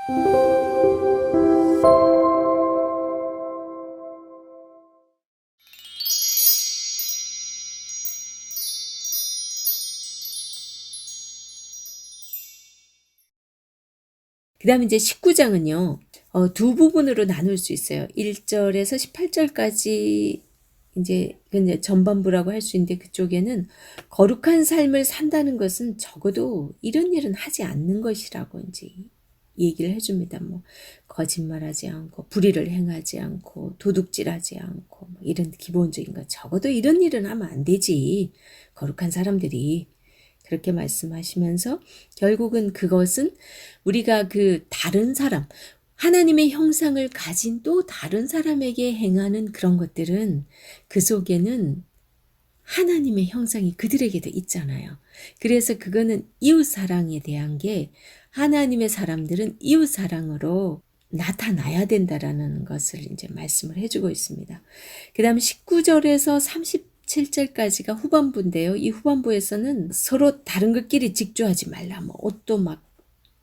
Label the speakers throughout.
Speaker 1: 그 다음에 이제 19장은요, 두 부분으로 나눌 수 있어요. 1절에서 18절까지 이제 전반부라고 할 수 있는데, 그쪽에는 거룩한 삶을 산다는 것은 적어도 이런 일은 하지 않는 것이라고 이제 얘기를 해줍니다. 뭐, 거짓말하지 않고, 불의를 행하지 않고, 도둑질하지 않고, 뭐 이런 기본적인 거. 적어도 이런 일은 하면 안 되지. 거룩한 사람들이. 그렇게 말씀하시면서 결국은 그것은 우리가 그 다른 사람, 하나님의 형상을 가진 또 다른 사람에게 행하는 그런 것들은 그 속에는 하나님의 형상이 그들에게도 있잖아요. 그래서 그거는 이웃사랑에 대한 게 하나님의 사람들은 이웃사랑으로 나타나야 된다라는 것을 이제 말씀을 해주고 있습니다. 그 다음 19절에서 37절까지가 후반부인데요. 이 후반부에서는 서로 다른 것끼리 직조하지 말라. 뭐 옷도 막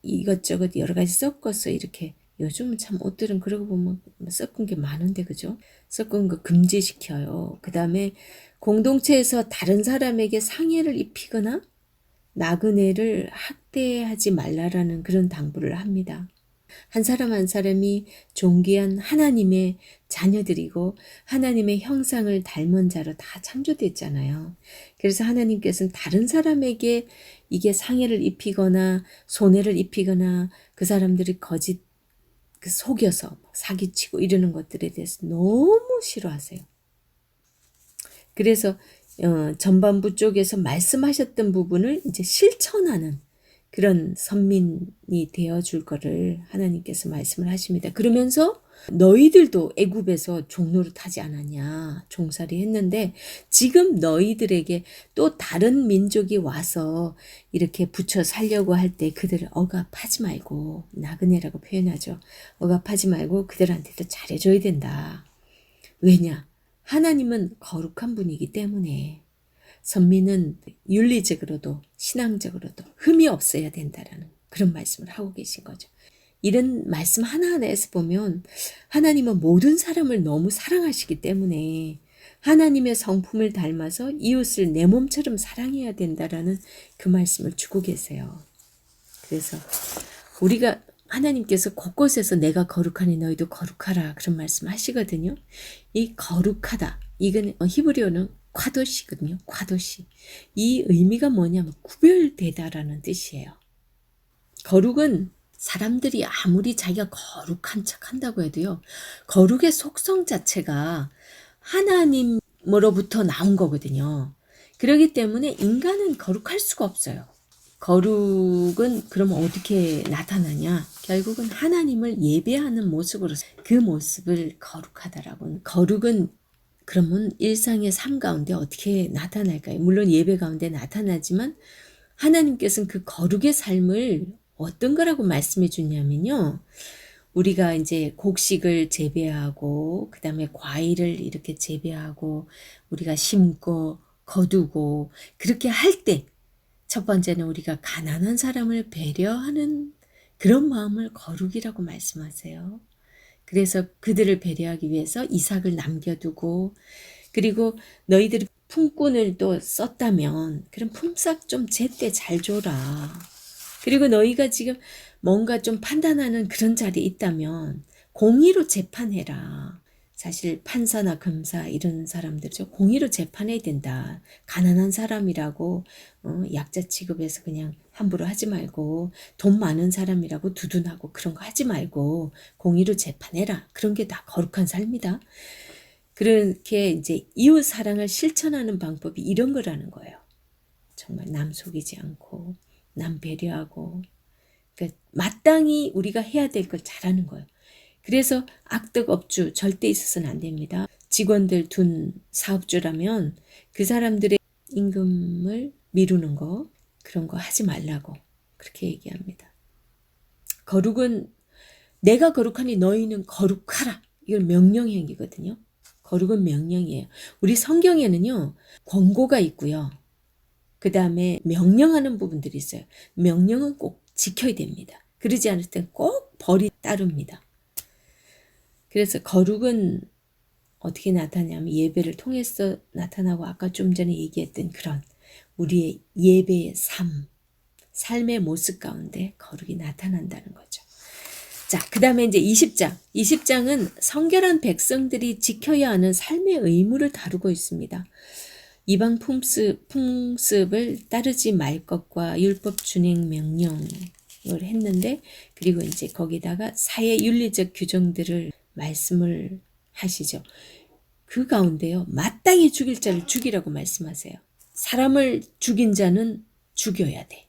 Speaker 1: 이것저것 여러 가지 섞어서 이렇게, 요즘은 참 옷들은 그러고 보면 섞은 게 많은데, 그죠? 섞은 거 금지시켜요. 그 다음에 공동체에서 다른 사람에게 상해를 입히거나 나그네를 학대하지 말라라는 그런 당부를 합니다. 한 사람 한 사람이 존귀한 하나님의 자녀들이고 하나님의 형상을 닮은 자로 다 창조됐잖아요. 그래서 하나님께서는 다른 사람에게 이게 상해를 입히거나 손해를 입히거나 그 사람들이 거짓 속여서 사기치고 이러는 것들에 대해서 너무 싫어하세요. 그래서 전반부 쪽에서 말씀하셨던 부분을 이제 실천하는 그런 선민이 되어줄 거를 하나님께서 말씀을 하십니다. 그러면서 너희들도 애굽에서 종노릇하지 않았냐, 종살이 했는데 지금 너희들에게 또 다른 민족이 와서 이렇게 붙여 살려고 할 때 그들을 억압하지 말고, 나그네라고 표현하죠. 억압하지 말고 그들한테도 잘해줘야 된다. 왜냐? 하나님은 거룩한 분이기 때문에 선민은 윤리적으로도 신앙적으로도 흠이 없어야 된다라는 그런 말씀을 하고 계신 거죠. 이런 말씀 하나하나에서 보면 하나님은 모든 사람을 너무 사랑하시기 때문에 하나님의 성품을 닮아서 이웃을 내 몸처럼 사랑해야 된다라는 그 말씀을 주고 계세요. 그래서 우리가 하나님께서 곳곳에서 내가 거룩하니 너희도 거룩하라 그런 말씀 하시거든요. 이 거룩하다, 이건 히브리어는 과도시거든요. 과도시. 이 의미가 뭐냐면 구별되다라는 뜻이에요. 거룩은 사람들이 아무리 자기가 거룩한 척 한다고 해도요, 거룩의 속성 자체가 하나님으로부터 나온 거거든요. 그렇기 때문에 인간은 거룩할 수가 없어요. 거룩은 그럼 어떻게 나타나냐? 결국은 하나님을 예배하는 모습으로 그 모습을 거룩하다라고. 거룩은 그러면 일상의 삶 가운데 어떻게 나타날까요? 물론 예배 가운데 나타나지만 하나님께서는 그 거룩의 삶을 어떤 거라고 말씀해 주냐면요. 우리가 이제 곡식을 재배하고 그다음에 과일을 이렇게 재배하고 우리가 심고 거두고 그렇게 할 때 첫 번째는 우리가 가난한 사람을 배려하는 그런 마음을 거룩이라고 말씀하세요. 그래서 그들을 배려하기 위해서 이삭을 남겨두고, 그리고 너희들이 품꾼을 또 썼다면 그럼 품삯 좀 제때 잘 줘라. 그리고 너희가 지금 뭔가 좀 판단하는 그런 자리에 있다면 공의로 재판해라. 사실 판사나 검사 이런 사람들죠. 공의로 재판해야 된다. 가난한 사람이라고 약자 취급해서 그냥 함부로 하지 말고, 돈 많은 사람이라고 두둔하고 그런 거 하지 말고 공의로 재판해라. 그런 게 다 거룩한 삶이다. 그렇게 이제 이웃 사랑을 실천하는 방법이 이런 거라는 거예요. 정말 남 속이지 않고 남 배려하고, 그러니까 마땅히 우리가 해야 될 걸 잘하는 거예요. 그래서 악덕 업주 절대 있어서는 안 됩니다. 직원들 둔 사업주라면 그 사람들의 임금을 미루는 거, 그런 거 하지 말라고 그렇게 얘기합니다. 거룩은 내가 거룩하니 너희는 거룩하라. 이건 명령행위거든요. 거룩은 명령이에요. 우리 성경에는요, 권고가 있고요. 그 다음에 명령하는 부분들이 있어요. 명령은 꼭 지켜야 됩니다. 그러지 않을 땐 꼭 벌이 따릅니다. 그래서 거룩은 어떻게 나타나냐면 예배를 통해서 나타나고 아까 좀 전에 얘기했던 그런 우리의 예배의 삶의 모습 가운데 거룩이 나타난다는 거죠. 자, 그 다음에 이제 20장. 20장은 성결한 백성들이 지켜야 하는 삶의 의무를 다루고 있습니다. 이방 풍습을 따르지 말 것과 율법 준행 명령을 했는데, 그리고 이제 거기다가 사회 윤리적 규정들을 말씀을 하시죠. 그 가운데요, 마땅히 죽일 자를 죽이라고 말씀하세요. 사람을 죽인 자는 죽여야 돼.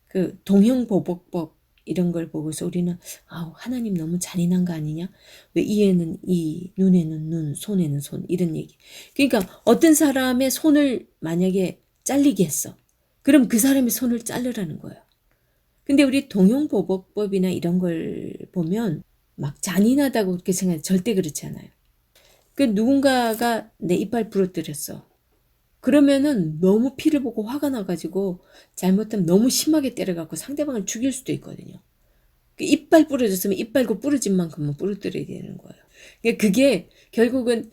Speaker 1: 그 동형보복법 이런 걸 보고서 우리는 하나님 너무 잔인한 거 아니냐? 왜 이에는 이, 눈에는 눈, 손에는 손 이런 얘기. 그러니까 어떤 사람의 손을 만약에 잘리게 했어. 그럼 그 사람의 손을 자르라는 거예요. 근데 우리 동형보복법이나 이런 걸 보면 막 잔인하다고 그렇게 생각해. 절대 그렇지 않아요. 그 누군가가 내 이빨 부러뜨렸어. 그러면은 너무 피를 보고 화가 나가지고 잘못하면 너무 심하게 때려갖고 상대방을 죽일 수도 있거든요. 이빨 부러졌으면 이빨고 부러진 만큼은 부러뜨려야 되는 거예요. 그게 결국은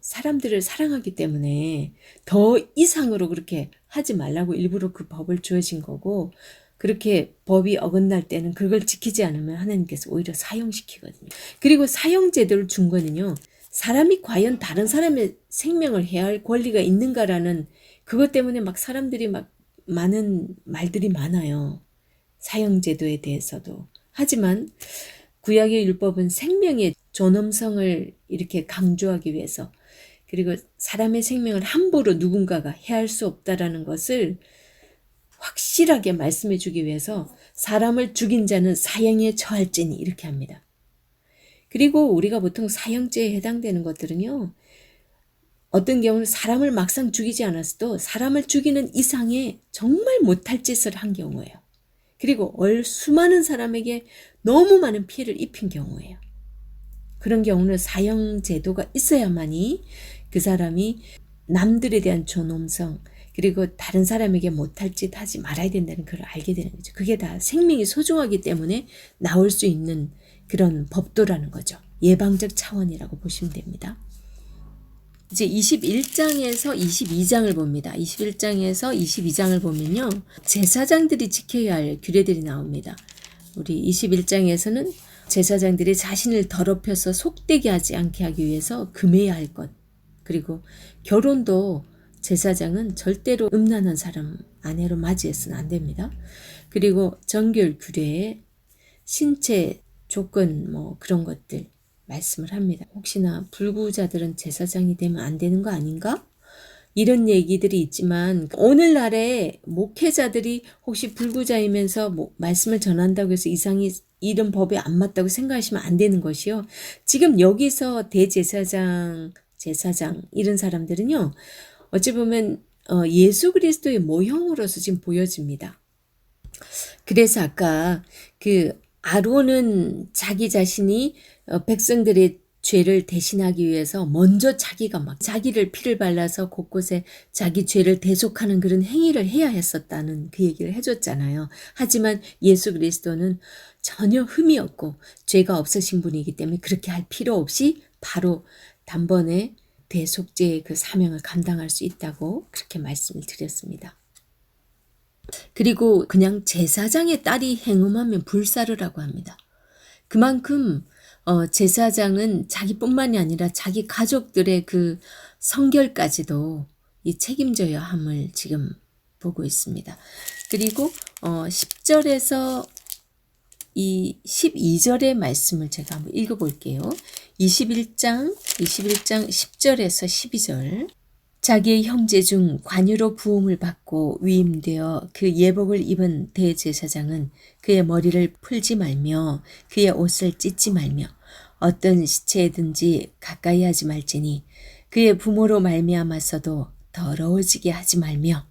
Speaker 1: 사람들을 사랑하기 때문에 더 이상으로 그렇게 하지 말라고 일부러 그 법을 주어진 거고, 그렇게 법이 어긋날 때는 그걸 지키지 않으면 하나님께서 오히려 사형시키거든요. 그리고 사형제도를 준 거는요, 사람이 과연 다른 사람의 생명을 해할 권리가 있는가라는 그것 때문에 막 사람들이 막 많은 말들이 많아요. 사형제도에 대해서도. 하지만 구약의 율법은 생명의 존엄성을 이렇게 강조하기 위해서, 그리고 사람의 생명을 함부로 누군가가 해할 수 없다라는 것을 확실하게 말씀해 주기 위해서 사람을 죽인 자는 사형에 처할지니 이렇게 합니다. 그리고 우리가 보통 사형죄에 해당되는 것들은요, 어떤 경우는 사람을 막상 죽이지 않았어도 사람을 죽이는 이상의 정말 못할 짓을 한 경우예요. 그리고 수많은 사람에게 너무 많은 피해를 입힌 경우예요. 그런 경우는 사형제도가 있어야만이 그 사람이 남들에 대한 존엄성, 그리고 다른 사람에게 못할 짓 하지 말아야 된다는 걸 알게 되는 거죠. 그게 다 생명이 소중하기 때문에 나올 수 있는 그런 법도라는 거죠. 예방적 차원이라고 보시면 됩니다. 이제 21장에서 22장을 봅니다. 21장에서 22장을 보면요, 제사장들이 지켜야 할 규례들이 나옵니다. 우리 21장에서는 제사장들이 자신을 더럽혀서 속되게 하지 않게 하기 위해서 금해야 할 것, 그리고 결혼도 제사장은 절대로 음란한 사람 아내로 맞이해서는 안 됩니다. 그리고 정결 규례에 신체 조건 그런 것들 말씀을 합니다. 혹시나 불구자들은 제사장이 되면 안 되는 거 아닌가? 이런 얘기들이 있지만 오늘날에 목회자들이 혹시 불구자이면서 말씀을 전한다고 해서 이상이 이런 법에 안 맞다고 생각하시면 안 되는 것이요. 지금 여기서 대제사장, 제사장 이런 사람들은요, 어찌 보면 예수 그리스도의 모형으로서 지금 보여집니다. 그래서 아까 아론은 자기 자신이 백성들의 죄를 대신하기 위해서 먼저 자기가 막 자기를 피를 발라서 곳곳에 자기 죄를 대속하는 그런 행위를 해야 했었다는 그 얘기를 해줬잖아요. 하지만 예수 그리스도는 전혀 흠이 없고 죄가 없으신 분이기 때문에 그렇게 할 필요 없이 바로 단번에 대속죄의 그 사명을 감당할 수 있다고 그렇게 말씀을 드렸습니다. 그리고 그냥 제사장의 딸이 행음하면 불사르라고 합니다. 그만큼 제사장은 자기뿐만이 아니라 자기 가족들의 그 성결까지도 이 책임져야 함을 지금 보고 있습니다. 그리고 10절에서 이 12절의 말씀을 제가 한번 읽어볼게요. 21장 10절에서 12절. 자기의 형제 중 관유로 부음을 받고 위임되어 그 예복을 입은 대제사장은 그의 머리를 풀지 말며 그의 옷을 찢지 말며 어떤 시체든지 가까이 하지 말지니 그의 부모로 말미암아서도 더러워지게 하지 말며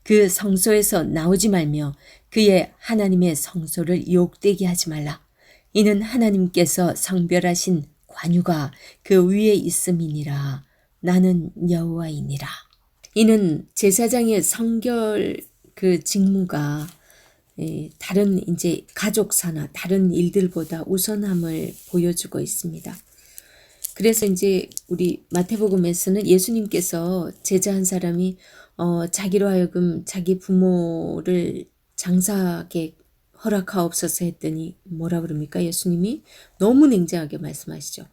Speaker 1: 그 성소에서 나오지 말며 그의 하나님의 성소를 욕되게 하지 말라. 이는 하나님께서 성별하신 관유가 그 위에 있음이니라. 나는 여호와이니라. 이는 제사장의 성결 그 직무가 다른 이제 가족사나 다른 일들보다 우선함을 보여주고 있습니다. 그래서 이제 우리 마태복음에서는 예수님께서 제자 한 사람이 자기로 하여금 자기 부모를 장사하게 허락하옵소서 했더니 뭐라 그럽니까? 예수님이 너무 냉정하게 말씀하시죠.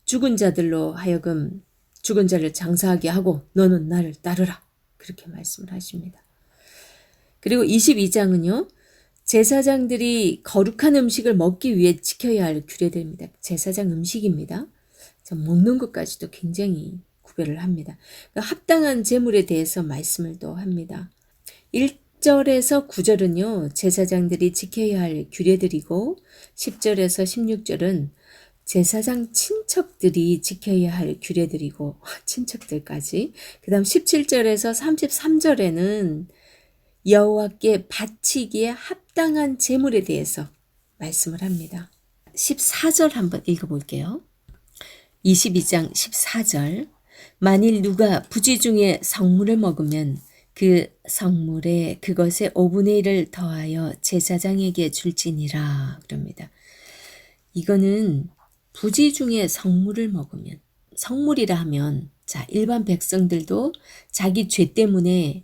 Speaker 1: 죽은 자들로 하여금 죽은 자를 장사하게 하고 너는 나를 따르라. 그렇게 말씀을 하십니다. 그리고 22장은요. 제사장들이 거룩한 음식을 먹기 위해 지켜야 할 규례들입니다. 제사장 음식입니다. 먹는 것까지도 굉장히 구별을 합니다. 그러니까 합당한 제물에 대해서 말씀을 또 합니다. 1절에서 9절은요. 제사장들이 지켜야 할 규례들이고 10절에서 16절은 제사장 친척들이 지켜야 할 규례들이고 친척들까지 그 다음 17절에서 33절에는 여호와께 바치기에 합당한 제물에 대해서 말씀을 합니다. 14절 한번 읽어볼게요. 22장 14절 만일 누가 부지 중에 성물을 먹으면 그 성물에 그것의 5분의 1을 더하여 제사장에게 줄지니라 그럽니다. 이거는 부지 중에 성물을 먹으면 성물이라 하면 자 일반 백성들도 자기 죄 때문에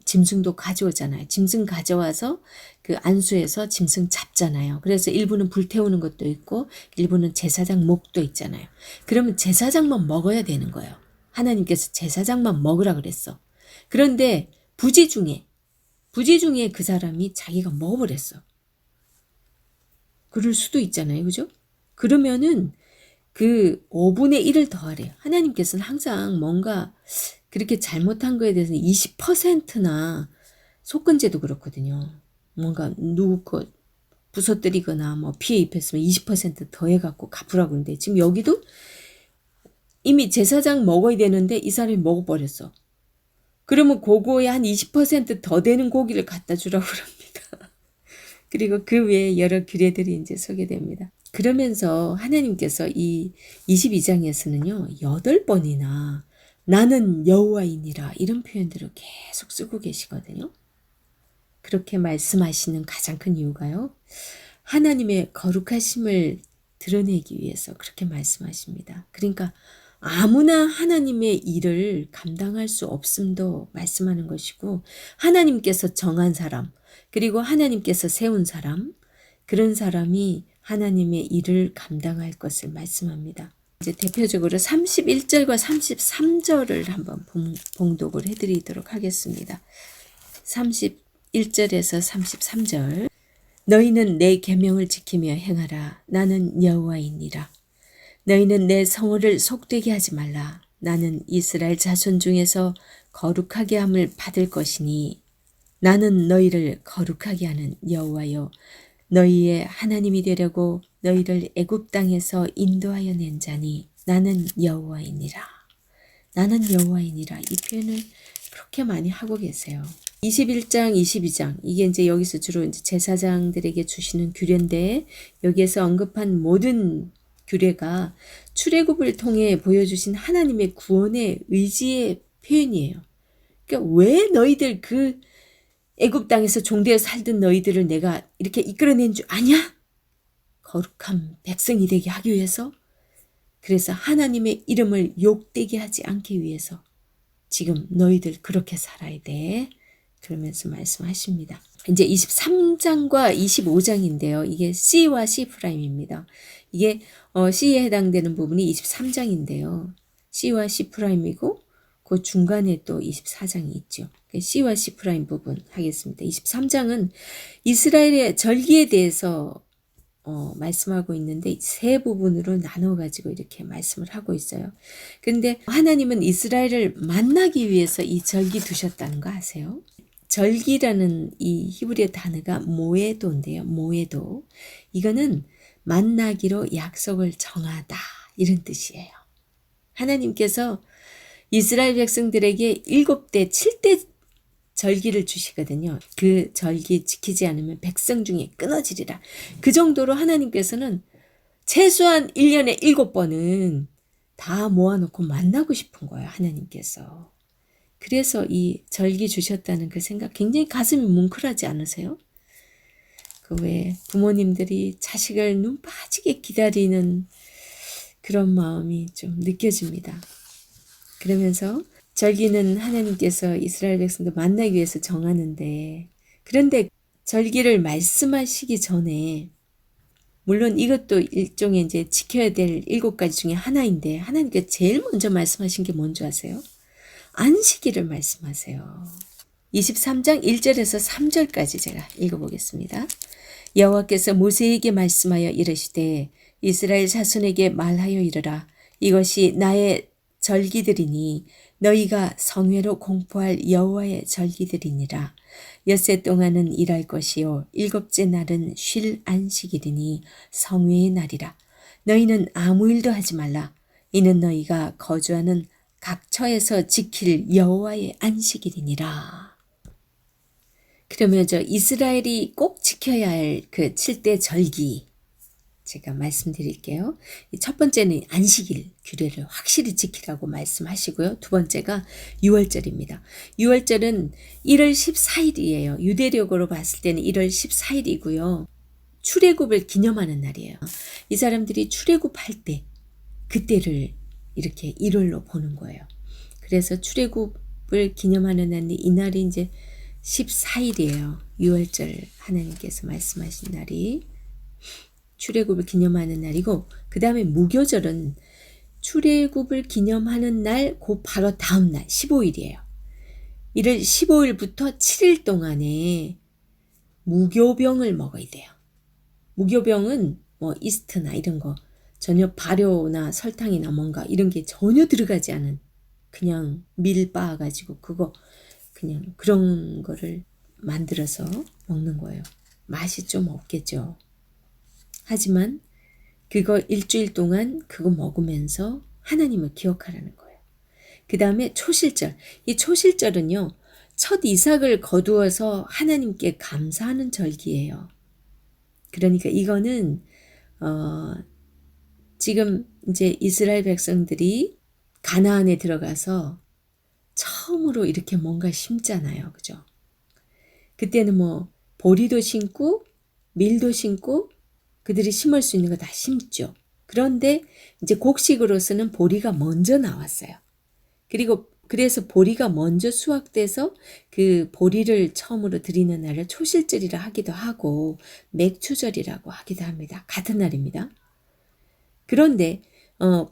Speaker 1: 짐승도 가져오잖아요. 짐승 가져와서 그 안수해서 짐승 잡잖아요. 그래서 일부는 불태우는 것도 있고 일부는 제사장 목도 있잖아요. 그러면 제사장만 먹어야 되는 거예요. 하나님께서 제사장만 먹으라 그랬어. 그런데 부지 중에 그 사람이 자기가 먹어버렸어. 그럴 수도 있잖아요. 그죠? 그러면은 그 5분의 1을 더하래요. 하나님께서는 항상 뭔가 그렇게 잘못한 거에 대해서는 20%나 속건제도 그렇거든요. 뭔가 누구 거 부서뜨리거나 뭐 피해 입혔으면 20% 더해갖고 갚으라고 그러는데 지금 여기도 이미 제사장 먹어야 되는데 이 사람이 먹어버렸어. 그러면 그거에 한 20%더 되는 고기를 갖다 주라고 그럽니다. 그리고 그 외에 여러 규례들이 이제 소개됩니다. 그러면서 하나님께서 이 22장에서는요. 8번이나 나는 여호와이니라 이런 표현들을 계속 쓰고 계시거든요. 그렇게 말씀하시는 가장 큰 이유가요. 하나님의 거룩하심을 드러내기 위해서 그렇게 말씀하십니다. 그러니까 아무나 하나님의 일을 감당할 수 없음도 말씀하는 것이고 하나님께서 정한 사람 그리고 하나님께서 세운 사람 그런 사람이 하나님의 일을 감당할 것을 말씀합니다. 이제 대표적으로 31절과 33절을 한번 봉독을 해드리도록 하겠습니다. 31절에서 33절 너희는 내 계명을 지키며 행하라. 나는 여호와이니라. 너희는 내 성호를 속되게 하지 말라. 나는 이스라엘 자손 중에서 거룩하게 함을 받을 것이니 나는 너희를 거룩하게 하는 여호와여 너희의 하나님이 되려고 너희를 애굽 땅에서 인도하여 낸 자니 나는 여호와이니라. 나는 여호와이니라. 이 표현을 그렇게 많이 하고 계세요. 21장, 22장 이게 이제 여기서 주로 이제 제사장들에게 주시는 규례인데 여기에서 언급한 모든 규례가 출애굽을 통해 보여주신 하나님의 구원의 의지의 표현이에요. 그러니까 왜 너희들 그 애굽 땅에서 종되어 살던 너희들을 내가 이렇게 이끌어낸 줄 아냐? 거룩한 백성이 되게 하기 위해서 그래서 하나님의 이름을 욕되게 하지 않기 위해서 지금 너희들 그렇게 살아야 돼. 그러면서 말씀하십니다. 이제 23장과 25장인데요. 이게 C와 C'입니다. 이게 C에 해당되는 부분이 23장인데요. C와 C'이고 그 중간에 또 24장이 있죠. C와 C' 부분 하겠습니다. 23장은 이스라엘의 절기에 대해서 말씀하고 있는데 세 부분으로 나눠가지고 이렇게 말씀을 하고 있어요. 근데 하나님은 이스라엘을 만나기 위해서 이 절기 두셨다는 거 아세요? 절기라는 이 히브리어 단어가 모에도인데요. 모에도. 이거는 만나기로 약속을 정하다 이런 뜻이에요. 하나님께서 이스라엘 백성들에게 7대 7대 절기를 주시거든요. 그 절기 지키지 않으면 백성 중에 끊어지리라. 그 정도로 하나님께서는 최소한 1년에 7번은 다 모아놓고 만나고 싶은 거예요. 하나님께서. 그래서 이 절기 주셨다는 그 생각 굉장히 가슴이 뭉클하지 않으세요? 그 왜 부모님들이 자식을 눈 빠지게 기다리는 그런 마음이 좀 느껴집니다. 그러면서 절기는 하나님께서 이스라엘 백성들 만나기 위해서 정하는데, 그런데 절기를 말씀하시기 전에, 물론 이것도 일종의 이제 지켜야 될 7가지 중에 하나인데, 하나님께 제일 먼저 말씀하신 게 뭔지 아세요? 안식일을 말씀하세요. 23장 1절에서 3절까지 제가 읽어보겠습니다. 여호와께서 모세에게 말씀하여 이르시되 이스라엘 자손에게 말하여 이르라. 이것이 나의 절기들이니 너희가 성회로 공포할 여호와의 절기들이니라. 엿새 동안은 일할 것이요 7째 날은 쉴 안식일이니 성회의 날이라. 너희는 아무 일도 하지 말라. 이는 너희가 거주하는 각 처에서 지킬 여호와의 안식일이니라. 그러면 이스라엘이 꼭 지켜야 할 그 7대 절기 제가 말씀드릴게요. 첫 번째는 안식일 규례를 확실히 지키라고 말씀하시고요. 두 번째가 6월절입니다. 6월절은 1월 14일이에요. 유대력으로 봤을 때는 1월 14일이고요. 출애굽을 기념하는 날이에요. 이 사람들이 출애굽할 때 그때를 이렇게 1월로 보는 거예요. 그래서 출애굽을 기념하는 날이 이날이 이제 14일이에요. 6월절 하나님께서 말씀하신 날이 출애굽을 기념하는 날이고, 그 다음에 무교절은 출애굽을 기념하는 날 그 바로 다음 날 15일이에요. 1월 15일부터 7일 동안에 무교병을 먹어야 돼요. 무교병은 뭐 이스트나 이런 거 전혀 발효나 설탕이나 뭔가 이런 게 전혀 들어가지 않은 그냥 밀 빻아가지고 그거 그냥 그런 거를 만들어서 먹는 거예요. 맛이 좀 없겠죠. 하지만 그거 일주일 동안 그거 먹으면서 하나님을 기억하라는 거예요. 그 다음에 초실절. 이 초실절은요, 첫 이삭을 거두어서 하나님께 감사하는 절기예요. 그러니까 이거는 지금 이제 이스라엘 백성들이 가나안에 들어가서 처음으로 이렇게 뭔가 심잖아요. 그죠? 그때는 뭐 보리도 심고 밀도 심고 그들이 심을 수 있는 거 다 심죠. 그런데 이제 곡식으로서는 보리가 먼저 나왔어요. 그리고 그래서 보리가 먼저 수확돼서 그 보리를 처음으로 드리는 날을 초실절이라 하기도 하고 맥추절이라고 하기도 합니다. 같은 날입니다. 그런데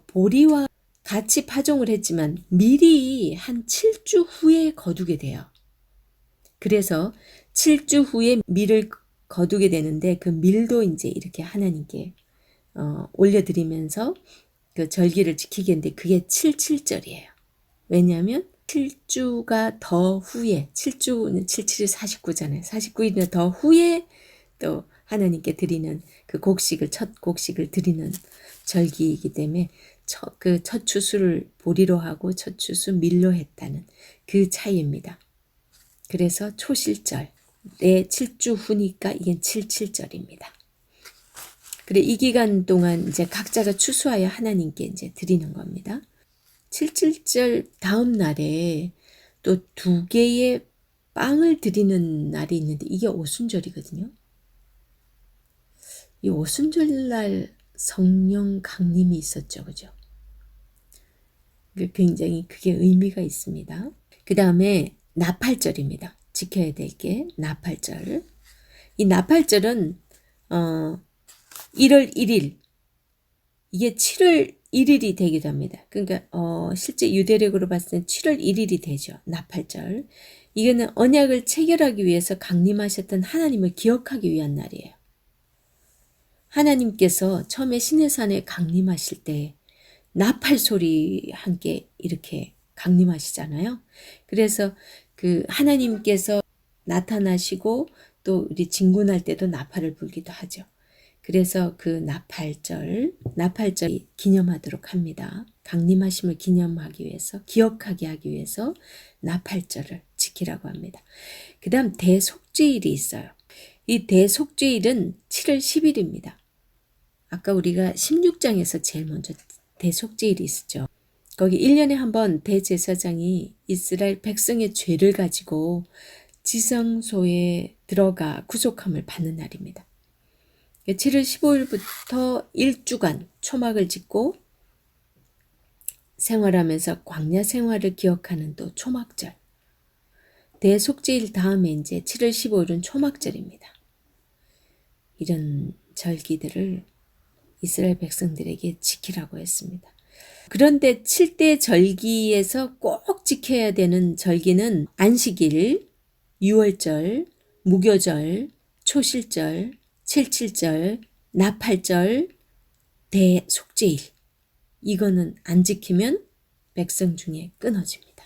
Speaker 1: 보리와 같이 파종을 했지만 밀이 한 7주 후에 거두게 돼요. 그래서 7주 후에 밀을 거두게 되는데 그 밀도 이제 이렇게 하나님께 올려드리면서 그 절기를 지키게 했는데 그게 77절이에요. 왜냐하면 7주가 더 후에 7주는 77이 49잖아요. 49일이나 더 후에 또 하나님께 드리는 그 곡식을 첫 곡식을 드리는 절기이기 때문에 그 첫 추수를 보리로 하고 첫 추수 밀로 했다는 그 차이입니다. 그래서 초실절 내 7주 후니까 이게 77절입니다. 그래 이 기간 동안 이제 각자가 추수하여 하나님께 이제 드리는 겁니다. 77절 다음 날에 또 2개의 빵을 드리는 날이 있는데 이게 오순절이거든요. 이 오순절 날 성령 강림이 있었죠. 그죠? 굉장히 그게 의미가 있습니다. 그 다음에 나팔절입니다. 지켜야 될 게 나팔절. 이 나팔절은 1월 1일 이게 7월 1일이 되기도 합니다. 그러니까 실제 유대력으로 봤을 때 7월 1일이 되죠. 나팔절. 이거는 언약을 체결하기 위해서 강림하셨던 하나님을 기억하기 위한 날이에요. 하나님께서 처음에 시내산에 강림하실 때 나팔 소리 함께 이렇게 강림하시잖아요. 그래서 그 하나님께서 나타나시고 또 우리 진군할 때도 나팔을 불기도 하죠. 그래서 그 나팔절 기념하도록 합니다. 강림하심을 기념하기 위해서, 기억하게 하기 위해서 나팔절을 지키라고 합니다. 그 다음 대속죄일이 있어요. 이 대속죄일은 7월 10일입니다. 아까 우리가 16장에서 제일 먼저 대속죄일이 있었죠. 거기 1년에 한 번 대제사장이 이스라엘 백성의 죄를 가지고 지성소에 들어가 구속함을 받는 날입니다. 7월 15일부터 1주간 초막을 짓고 생활하면서 광야 생활을 기억하는 또 초막절. 대속죄일 다음에 이제 7월 15일은 초막절입니다. 이런 절기들을 이스라엘 백성들에게 지키라고 했습니다. 그런데 7대 절기에서 꼭 지켜야 되는 절기는 안식일, 유월절, 무교절, 초실절, 칠칠절, 나팔절, 대속죄일. 이거는 안 지키면 백성 중에 끊어집니다.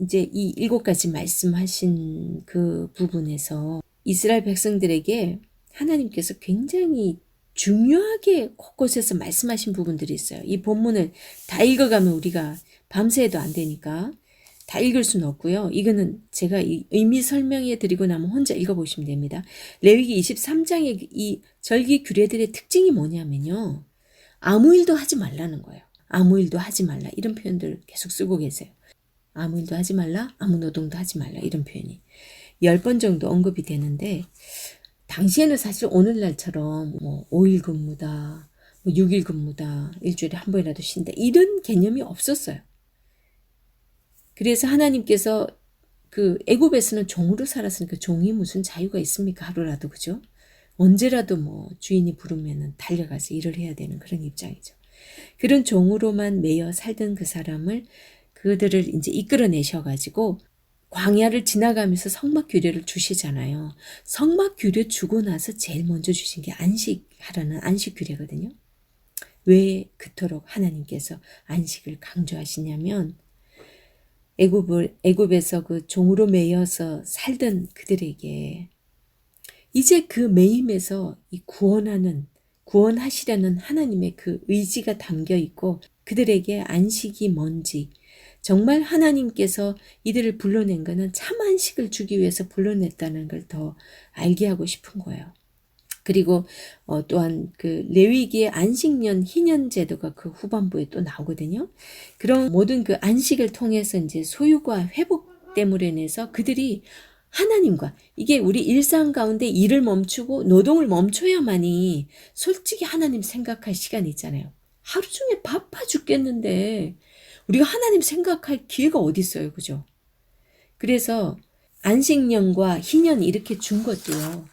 Speaker 1: 이제 이 7가지 말씀하신 그 부분에서 이스라엘 백성들에게 하나님께서 굉장히 중요하게 곳곳에서 말씀하신 부분들이 있어요. 이 본문을 다 읽어가면 우리가 밤새도 안 되니까 다 읽을 수는 없고요. 이거는 제가 의미 설명해 드리고 나면 혼자 읽어보시면 됩니다. 레위기 23장의 이 절기 규례들의 특징이 뭐냐면요. 아무 일도 하지 말라는 거예요. 아무 일도 하지 말라. 이런 표현들 계속 쓰고 계세요. 아무 일도 하지 말라. 아무 노동도 하지 말라. 이런 표현이 10번 정도 언급이 되는데 당시에는 사실 오늘날처럼 5일 근무다, 6일 근무다, 일주일에 한 번이라도 쉰다 이런 개념이 없었어요. 그래서 하나님께서 그 애굽에서는 종으로 살았으니까 종이 무슨 자유가 있습니까? 하루라도 그죠? 언제라도 주인이 부르면은 달려가서 일을 해야 되는 그런 입장이죠. 그런 종으로만 매여 살던 그 사람을 그들을 이제 이끌어내셔가지고 광야를 지나가면서 성막 규례를 주시잖아요. 성막 규례 주고 나서 제일 먼저 주신 게 안식하라는 안식 규례거든요. 왜 그토록 하나님께서 안식을 강조하시냐면 애굽에서 그 종으로 매여서 살던 그들에게 이제 그 매임에서 이 구원하시려는 하나님의 그 의지가 담겨 있고 그들에게 안식이 뭔지 정말 하나님께서 이들을 불러낸 것은 참 안식을 주기 위해서 불러냈다는 걸 더 알게 하고 싶은 거예요. 그리고 또한 그 레위기의 안식년 희년 제도가 그 후반부에 또 나오거든요. 그런 모든 그 안식을 통해서 이제 소유가 회복됨으로 인해서 그들이 하나님과 이게 우리 일상 가운데 일을 멈추고 노동을 멈춰야만이 솔직히 하나님 생각할 시간이 있잖아요. 하루 종일 바빠 죽겠는데 우리가 하나님 생각할 기회가 어디 있어요. 그죠? 그래서 안식년과 희년 이렇게 준 것도요.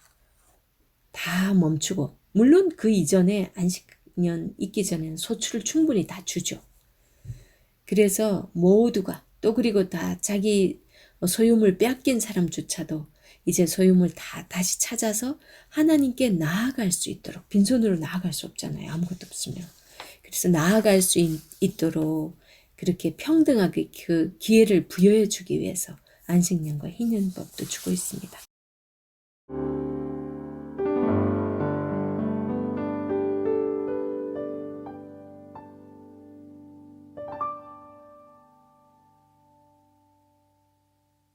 Speaker 1: 다 멈추고 물론 그 이전에 안식년 있기 전에는 소출을 충분히 다 주죠. 그래서 모두가 또 그리고 다 자기 소유물 빼앗긴 사람조차도 이제 소유물 다 다시 찾아서 하나님께 나아갈 수 있도록 빈손으로 나아갈 수 없잖아요. 아무것도 없으면. 그래서 나아갈 수 있도록 그렇게 평등하게 그 기회를 부여해 주기 위해서 안식년과 희년법도 주고 있습니다.